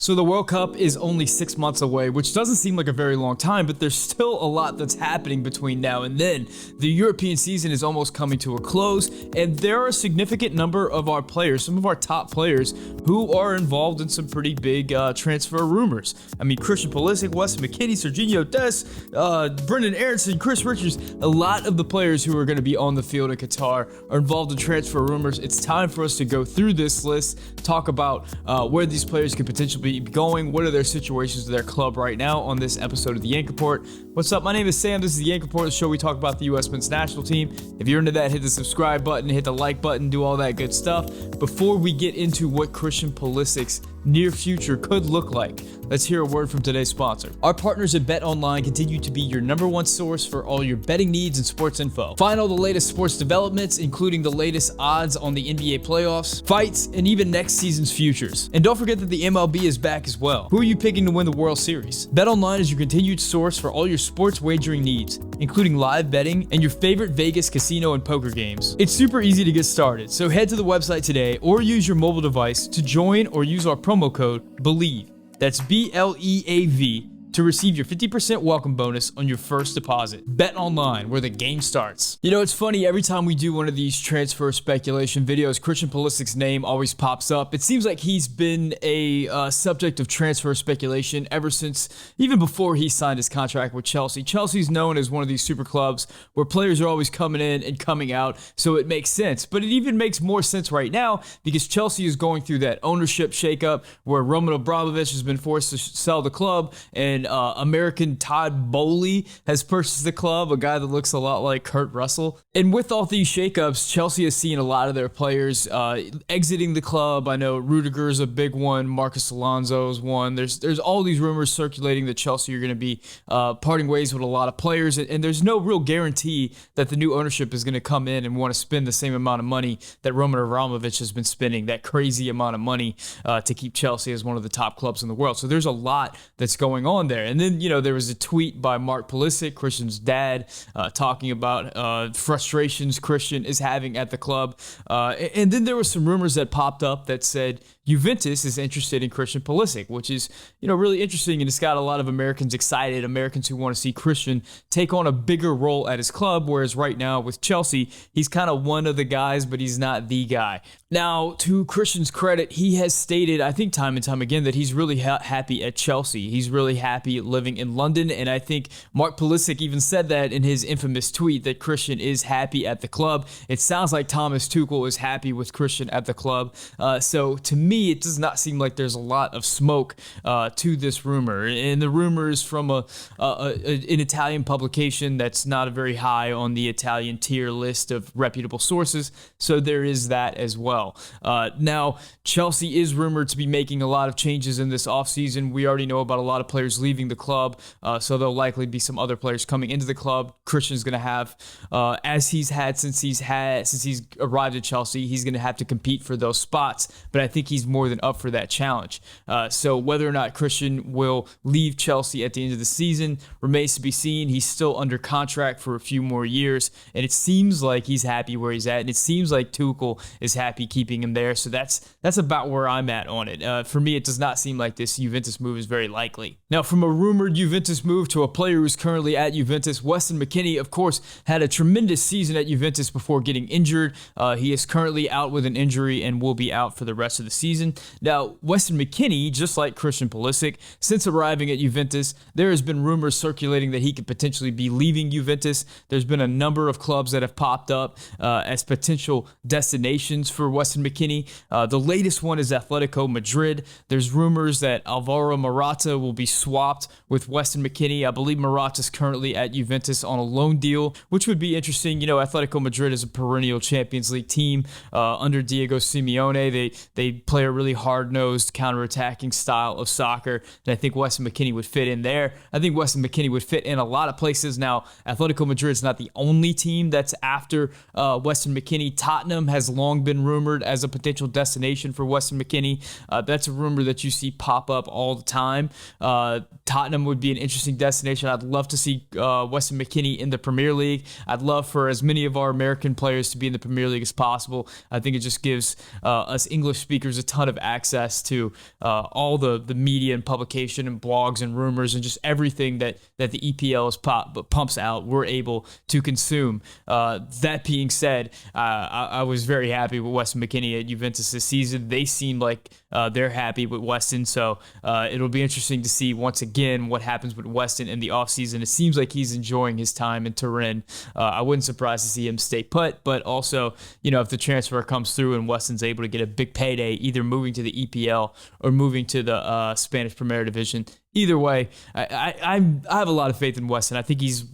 So the World Cup is only 6 months away, which doesn't seem like a very long time, but there's still a lot that's happening between now and then. The European season is almost coming to a close, and there are a significant number of our players, some of our top players, who are involved in some pretty big transfer rumors. I mean, Christian Pulisic, Weston, McKennie, Serginho Dest, Brendan Aaronson, Chris Richards, a lot of the players who are going to be on the field in Qatar are involved in transfer rumors. It's time for us to go through this list, talk about where these players could potentially be going, what are their situations with their club right now on this episode of the Yank Report. What's up? My name is Sam. This is the Yank Report, the show we talk about the U.S. men's national team. If you're into that, hit the subscribe button, hit the like button, do all that good stuff. Before we get into what Christian Pulisic's near future could look like, let's hear a word from today's sponsor. Our partners at BetOnline continue to be your #1 source for all your betting needs and sports info. Find all the latest sports developments, including the latest odds on the NBA playoffs, fights, and even next season's futures. And don't forget that the MLB is back as well. Who are you picking to win the World Series? BetOnline is your continued source for all your sports wagering needs, including live betting and your favorite Vegas casino and poker games. It's super easy to get started, so head to the website today or use your mobile device to join or use our promo code BELIEVE. That's BLEAV to receive your 50% welcome bonus on your first deposit. Bet online, where the game starts. You know, it's funny, every time we do one of these transfer speculation videos, Christian Pulisic's name always pops up. It seems like he's been a subject of transfer speculation ever since, even before he signed his contract with Chelsea. Chelsea's known as one of these super clubs where players are always coming in and coming out, so it makes sense. But it even makes more sense right now because Chelsea is going through that ownership shakeup where Roman Abramovich has been forced to sell the club, and American Todd Bowley has purchased the club, a guy that looks a lot like Kurt Russell. And with all these shakeups, Chelsea has seen a lot of their players exiting the club. I know Rudiger's a big one. Marcus Alonso's one. There's all these rumors circulating that Chelsea are going to be parting ways with a lot of players, and there's no real guarantee that the new ownership is going to come in and want to spend the same amount of money that Roman Abramovich has been spending, that crazy amount of money to keep Chelsea as one of the top clubs in the world. So there's a lot that's going on there. And then, you know, there was a tweet by Mark Pulisic, Christian's dad, talking about frustrations Christian is having at the club. And then there were some rumors that popped up that said Juventus is interested in Christian Pulisic, which is, you know, really interesting, and it's got a lot of Americans excited, Americans who want to see Christian take on a bigger role at his club, whereas right now with Chelsea, he's kind of one of the guys, but he's not the guy. Now, to Christian's credit, he has stated, I think time and time again, that he's really happy at Chelsea. He's really happy living in London, and I think Mark Pulisic even said that in his infamous tweet, that Christian is happy at the club. It sounds like Thomas Tuchel is happy with Christian at the club. So to me, it does not seem like there's a lot of smoke to this rumor. And the rumor is from an Italian publication that's not very high on the Italian tier list of reputable sources, so there is that as well. Now, Chelsea is rumored to be making a lot of changes in this offseason. We already know about a lot of players leaving the club, so there'll likely be some other players coming into the club. Christian's going to have, as he's had since he's arrived at Chelsea, he's going to have to compete for those spots, but I think he's more than up for that challenge. So whether or not Christian will leave Chelsea at the end of the season remains to be seen. He's still under contract for a few more years, and it seems like he's happy where he's at, and it seems like Tuchel is happy keeping him there. So that's about where I'm at on it. For me, it does not seem like this Juventus move is very likely. Now, from a rumored Juventus move to a player who's currently at Juventus, Weston McKennie, of course, had a tremendous season at Juventus before getting injured. He is currently out with an injury and will be out for the rest of the season. Now, Weston McKennie, just like Christian Pulisic, since arriving at Juventus, there has been rumors circulating that he could potentially be leaving Juventus. There's been a number of clubs that have popped up as potential destinations for Weston McKennie. The latest one is Atletico Madrid. There's rumors that Alvaro Morata will be swapped with Weston McKennie. I believe Morata's currently at Juventus on a loan deal, which would be interesting. You know, Atletico Madrid is a perennial Champions League team under Diego Simeone. They play a really hard-nosed, counter-attacking style of soccer, and I think Weston McKennie would fit in there. I think Weston McKennie would fit in a lot of places. Now, Atletico Madrid is not the only team that's after Weston McKennie. Tottenham has long been rumored rumored as a potential destination for Weston McKennie. That's a rumor that you see pop up all the time. Tottenham would be an interesting destination. I'd love to see Weston McKennie in the Premier League. I'd love for as many of our American players to be in the Premier League as possible. I think it just gives us English speakers a ton of access to all the media and publication and blogs and rumors and just everything that the EPL pumps out, we're able to consume. That being said, I was very happy with Weston McKennie at Juventus this season. They seem like they're happy with Weston, so it'll be interesting to see once again what happens with Weston in the offseason. It seems like he's enjoying his time in Turin. I wouldn't surprise to see him stay put, but also, if the transfer comes through and Weston's able to get a big payday, either moving to the EPL or moving to the Spanish Premier Division, either way, I have a lot of faith in Weston. I think he's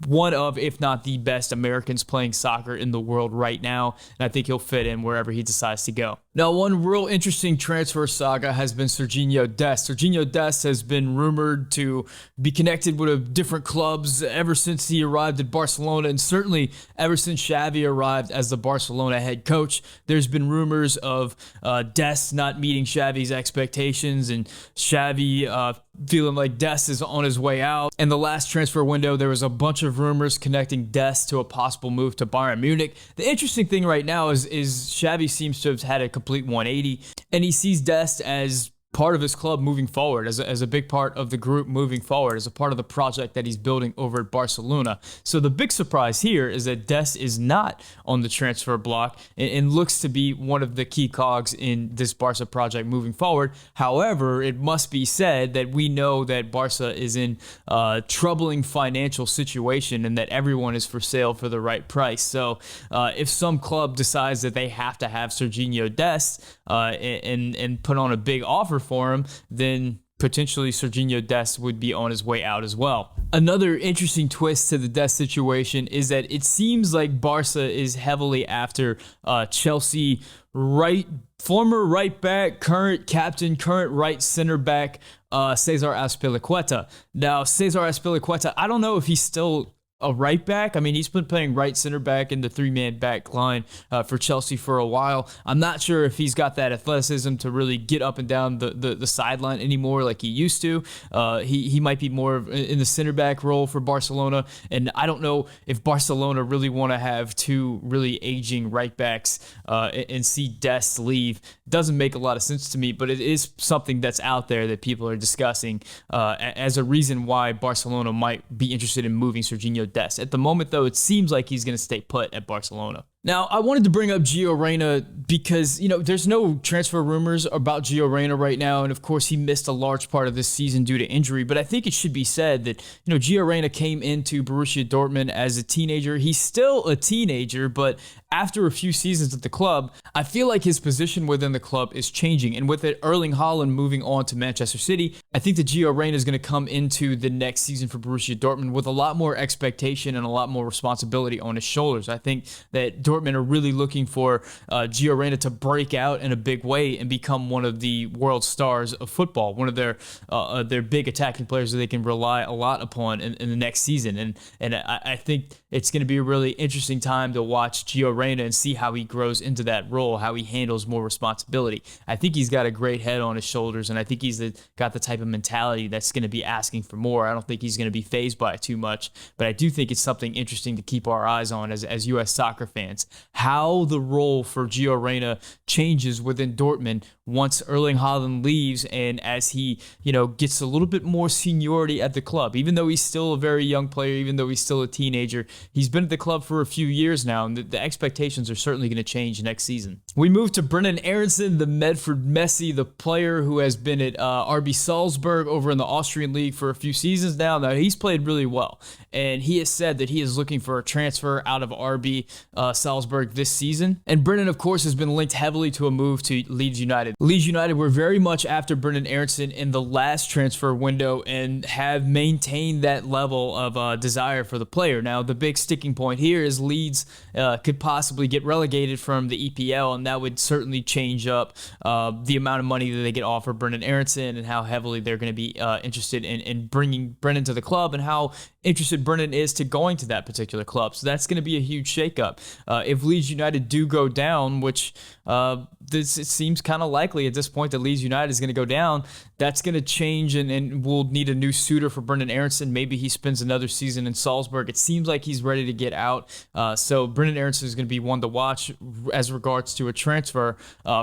one of, if not the best Americans playing soccer in the world right now, and I think he'll fit in wherever he decides to go. Now, one real interesting transfer saga has been Sergiño Dest. Sergiño Dest has been rumored to be connected with different clubs ever since he arrived at Barcelona, and certainly ever since Xavi arrived as the Barcelona head coach. There's been rumors of Dest not meeting Xavi's expectations, and Xavi feeling like Dest is on his way out. In the last transfer window, there was a bunch of rumors connecting Dest to a possible move to Bayern Munich. The interesting thing right now is Xavi seems to have had a complete 180, and he sees Dest as part of his club moving forward, as a big part of the group moving forward, as a part of the project that he's building over at Barcelona. So the big surprise here is that Dest is not on the transfer block and looks to be one of the key cogs in this Barca project moving forward. However, it must be said that we know that Barca is in a troubling financial situation and that everyone is for sale for the right price. So if some club decides that they have to have Sergiño Dest and put on a big offer for him, then potentially Sergiño Dest would be on his way out as well. Another interesting twist to the Dest situation is that it seems like Barca is heavily after Chelsea former right back, current captain, current right center back, Cesar Azpilicueta. Now, Cesar Azpilicueta, I don't know if he's still a right back. I mean, he's been playing right center back in the three-man back line for Chelsea for a while. I'm not sure if he's got that athleticism to really get up and down the sideline anymore like he used to. He might be more in the center back role for Barcelona, and I don't know if Barcelona really want to have two really aging right backs and see Dest leave. Doesn't make a lot of sense to me, but it is something that's out there that people are discussing as a reason why Barcelona might be interested in moving Sergiño Dest. At the moment, though, it seems like he's going to stay put at Barcelona. Now, I wanted to bring up Gio Reyna because, there's no transfer rumors about Gio Reyna right now, and of course, he missed a large part of this season due to injury, but I think it should be said that, Gio Reyna came into Borussia Dortmund as a teenager. He's still a teenager, but after a few seasons at the club, I feel like his position within the club is changing, and with it, Erling Haaland moving on to Manchester City, I think that Gio Reyna is going to come into the next season for Borussia Dortmund with a lot more expectation and a lot more responsibility on his shoulders. I think that Dortmund are really looking for Gio Reyna to break out in a big way and become one of the world stars of football, one of their big attacking players that they can rely a lot upon in the next season. And I think it's going to be a really interesting time to watch Gio Reyna and see how he grows into that role, how he handles more responsibility. I think he's got a great head on his shoulders, and I think he's got the type of mentality that's going to be asking for more. I don't think he's going to be fazed by it too much, but I do think it's something interesting to keep our eyes on as U.S. soccer fans. How the role for Gio Reyna changes within Dortmund once Erling Haaland leaves and as he, gets a little bit more seniority at the club. Even though he's still a very young player, even though he's still a teenager, he's been at the club for a few years now, and the expectations are certainly going to change next season. We move to Brennan Aaronson, the Medford Messi, the player who has been at RB Salzburg over in the Austrian League for a few seasons now. Now, he's played really well, and he has said that he is looking for a transfer out of RB Salzburg this season. And Brennan, of course, has been linked heavily to a move to Leeds United. Leeds United were very much after Brennan Aaronson in the last transfer window and have maintained that level of desire for the player. Now, the big sticking point here is Leeds could possibly get relegated from the EPL, and that would certainly change up the amount of money that they get offered Brennan Aaronson and how heavily they're going to be interested in bringing Brennan to the club and how interested Brendan is to going to that particular club. So that's going to be a huge shakeup. If Leeds United do go down, which it seems kind of likely at this point that Leeds United is going to go down, that's going to change, and we'll need a new suitor for Brendan Aaronson. Maybe he spends another season in Salzburg. It seems like he's ready to get out. So Brendan Aaronson is going to be one to watch as regards to a transfer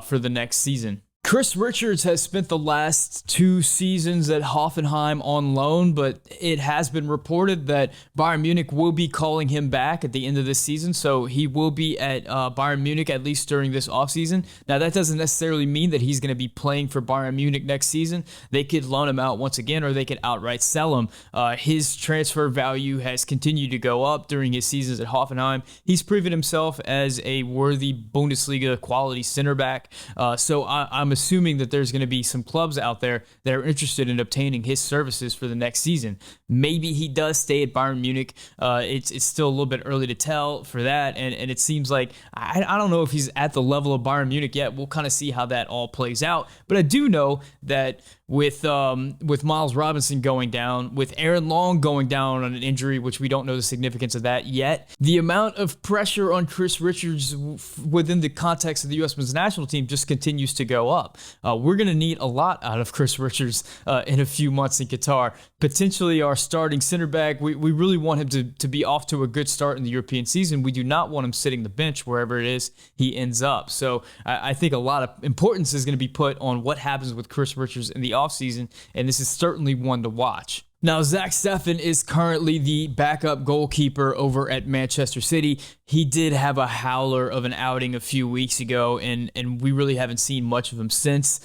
for the next season. Chris Richards has spent the last 2 seasons at Hoffenheim on loan, but it has been reported that Bayern Munich will be calling him back at the end of this season, so he will be at Bayern Munich at least during this offseason. Now, that doesn't necessarily mean that he's going to be playing for Bayern Munich next season. They could loan him out once again, or they could outright sell him. His transfer value has continued to go up during his seasons at Hoffenheim. He's proven himself as a worthy Bundesliga quality center back, so I'm assuming that there's going to be some clubs out there that are interested in obtaining his services for the next season. Maybe he does stay at Bayern Munich. It's still a little bit early to tell for that, and it seems like I don't know if he's at the level of Bayern Munich yet. We'll kind of see how that all plays out. But I do know that with Miles Robinson going down, with Aaron Long going down on an injury, which we don't know the significance of that yet, the amount of pressure on Chris Richards within the context of the U.S. men's national team just continues to go up. We're going to need a lot out of Chris Richards in a few months in Qatar. Potentially our starting center back. We really want him to be off to a good start in the European season. We do not want him sitting the bench wherever it is he ends up. So I think a lot of importance is going to be put on what happens with Chris Richards in the offseason, and this is certainly one to watch. Now, Zach Steffen is currently the backup goalkeeper over at Manchester City. He did have a howler of an outing a few weeks ago, and we really haven't seen much of him since.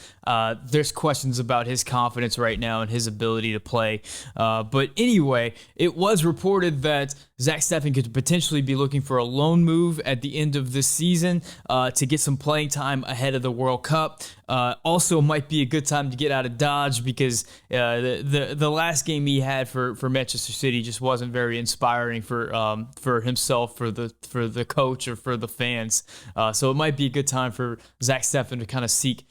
There's questions about his confidence right now and his ability to play. But anyway, it was reported that Zach Steffen could potentially be looking for a loan move at the end of this season to get some playing time ahead of the World Cup. Also might be a good time to get out of Dodge because the last game he had for Manchester City just wasn't very inspiring for himself, for the coach, or for the fans. So it might be a good time for Zach Steffen to kind of seek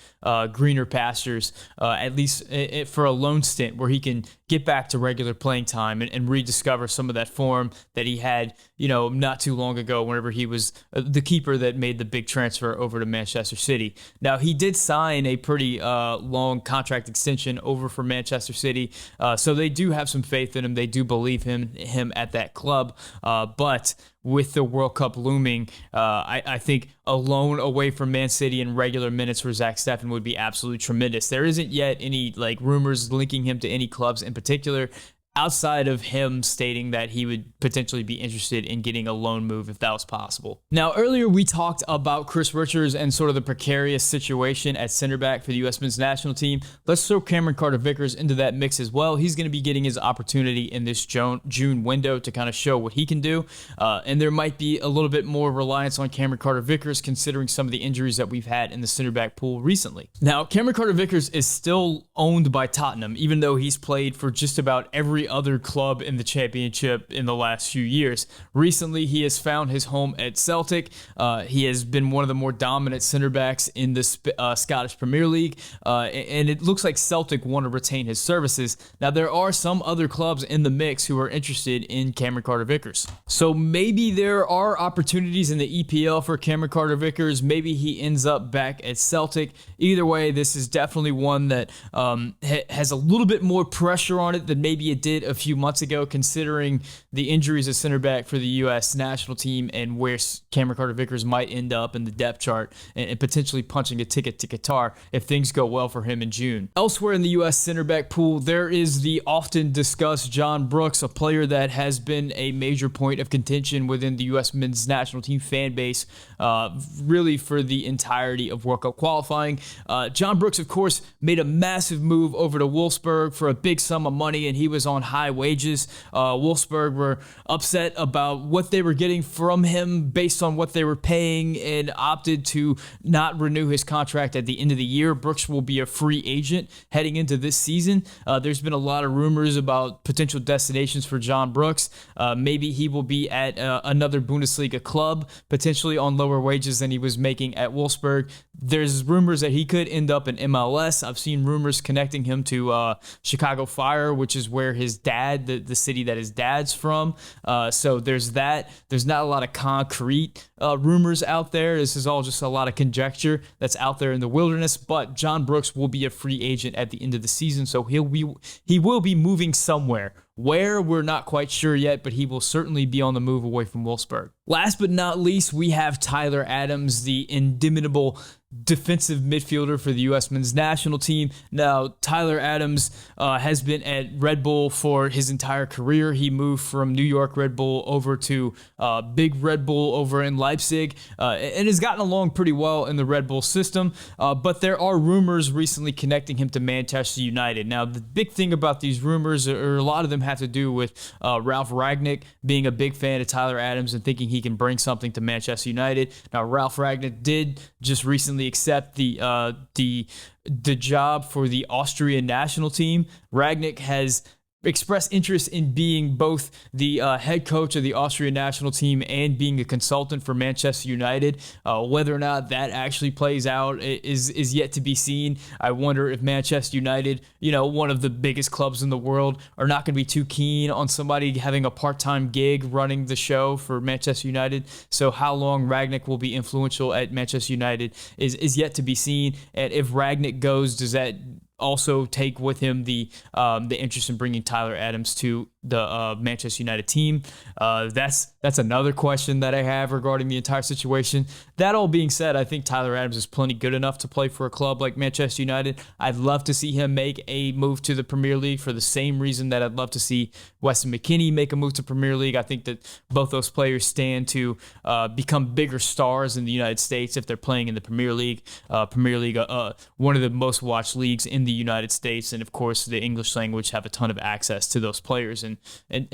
greener pastures, at least for a loan stint where he can get back to regular playing time and rediscover some of that form that he had, not too long ago whenever he was the keeper that made the big transfer over to Manchester City. Now, he did sign a pretty long contract extension over for Manchester City, so they do have some faith in him. They do believe him at that club, but with the World Cup looming, I think a loan away from Man City in regular minutes for Zach Steffen would be absolutely tremendous. There isn't yet any rumors linking him to any clubs in particular, outside of him stating that he would potentially be interested in getting a loan move if that was possible. Now, earlier we talked about Chris Richards and sort of the precarious situation at center back for the U.S. men's national team. Let's throw Cameron Carter-Vickers into that mix as well. He's going to be getting his opportunity in this June window to kind of show what he can do. And there might be a little bit more reliance on Cameron Carter-Vickers considering some of the injuries that we've had in the center back pool recently. Now, Cameron Carter-Vickers is still owned by Tottenham, even though he's played for just about every other club in the championship in the last few years. Recently, he has found his home at Celtic. He has been one of the more dominant center backs in the Scottish Premier League, and it looks like Celtic want to retain his services. Now, there are some other clubs in the mix who are interested in Cameron Carter-Vickers. So maybe there are opportunities in the EPL for Cameron Carter-Vickers. Maybe he ends up back at Celtic. Either way, this is definitely one that has a little bit more pressure on it than maybe it did a few months ago, considering the injuries at center back for the U.S. national team and where Cameron Carter-Vickers might end up in the depth chart and potentially punching a ticket to Qatar if things go well for him in June. Elsewhere in the U.S. center back pool, there is the often discussed John Brooks, a player that has been a major point of contention within the U.S. men's national team fan base, really for the entirety of World Cup qualifying. John Brooks, of course, made a massive move over to Wolfsburg for a big sum of money, and he was on high wages. Wolfsburg were upset about what they were getting from him based on what they were paying and opted to not renew his contract at the end of the year. Brooks will be a free agent heading into this season. There's been a lot of rumors about potential destinations for John Brooks. Maybe he will be at another Bundesliga club, potentially on lower wages than he was making at Wolfsburg. There's rumors that he could end up in MLS. I've seen rumors connecting him to Chicago Fire, which is where his his dad, the city that his dad's from. So there's that. There's not a lot of concrete rumors out there. This is all just a lot of conjecture that's out there in the wilderness. But John Brooks will be a free agent at the end of the season, so he will be moving somewhere. Where, we're not quite sure yet, but he will certainly be on the move away from Wolfsburg. Last but not least, we have Tyler Adams, the indomitable defensive midfielder for the U.S. men's national team. Now, Tyler Adams has been at Red Bull for his entire career. He moved from New York Red Bull over to Big Red Bull over in Leipzig and has gotten along pretty well in the Red Bull system. But there are rumors recently connecting him to Manchester United. Now, the big thing about these rumors, or a lot of them have to do with Ralf Rangnick being a big fan of Tyler Adams and thinking he can bring something to Manchester United. Now, Ralf Rangnick did just recently accept the job for the Austrian national team. Rangnick has expressed interest in being both the head coach of the Austrian national team and being a consultant for Manchester United. Whether or not that actually plays out is yet to be seen. I wonder if Manchester United, one of the biggest clubs in the world, are not going to be too keen on somebody having a part-time gig running the show for Manchester United. So how long Rangnick will be influential at Manchester United is yet to be seen. And if Rangnick goes, does that also take with him the interest in bringing Tyler Adams to the Manchester United team? That's another question that I have regarding the entire situation. That all being said, I think Tyler Adams is plenty good enough to play for a club like Manchester United. I'd love to see him make a move to the Premier League for the same reason that I'd love to see Weston McKennie make a move to Premier League. I think that both those players stand to become bigger stars in the United States if they're playing in the Premier League. One of the most watched leagues in the United States, and of course the English language have a ton of access to those players and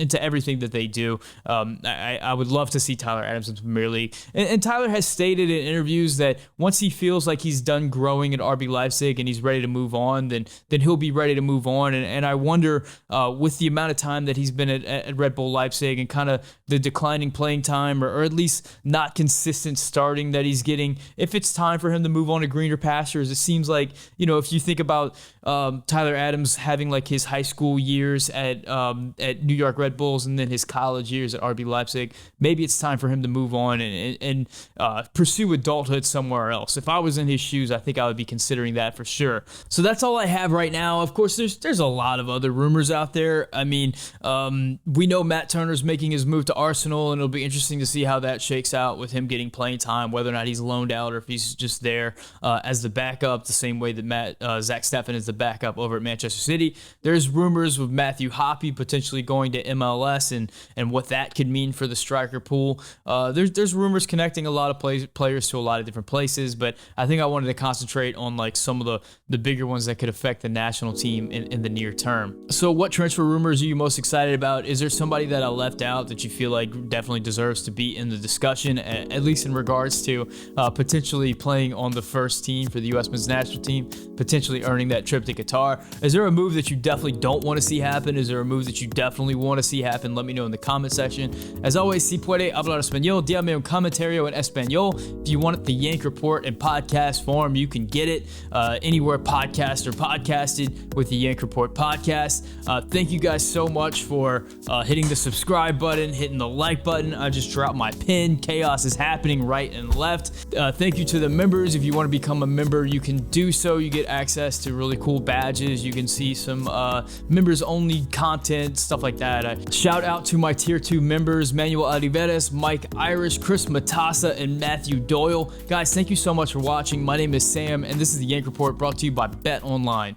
to everything that they do. I would love to see Tyler Adams in the Premier League. And Tyler has stated in interviews that once he feels like he's done growing at RB Leipzig and he's ready to move on, then he'll be ready to move on. And I wonder, with the amount of time that he's been at Red Bull Leipzig and kind of the declining playing time, or at least not consistent starting that he's getting, if it's time for him to move on to greener pastures. It seems like, if you think about Tyler Adams having like his high school years at New York Red Bulls and then his college years at RB Leipzig, maybe it's time for him to move on and pursue adulthood somewhere else. If I was in his shoes, I think I would be considering that for sure. So that's all I have right now. Of course, there's a lot of other rumors out there. I mean, we know Matt Turner's making his move to Arsenal, and it'll be interesting to see how that shakes out with him getting playing time, whether or not he's loaned out or if he's just there as the backup, the same way that Zach Steffen is the backup over at Manchester City. There's rumors of Matthew Hoppe potentially going to MLS and what that could mean for the striker pool. There's rumors connecting a lot of players to a lot of different places, but I think I wanted to concentrate on like some of the bigger ones that could affect the national team in the near term. So what transfer rumors are you most excited about? Is there somebody that I left out that you feel like definitely deserves to be in the discussion, at least in regards to potentially playing on the first team for the U.S. men's national team, potentially earning that trip to Qatar? Is there a move that you definitely don't want to see happen? Is there a move that you definitely want to see happen? Let me know in the comment section. As always, si puede hablar español, dígame un comentario en español. If you want the Yank Report in podcast form, you can get it anywhere podcasts are podcasted with the Yank Report podcast. Thank you guys so much for hitting the subscribe button, hitting the like button. I just dropped my pin. Chaos is happening right and left. Thank you to the members. If you want to become a member, you can do so. You get access to really cool badges. You can see some members only content, stuff like that. Shout out to my tier 2 members, Manuel Oliveras, Mike Irish, Chris Matassa, and Matthew Doyle. Guys, thank you so much for watching. My name is Sam, and this is the Yank Report brought to you by Bet Online.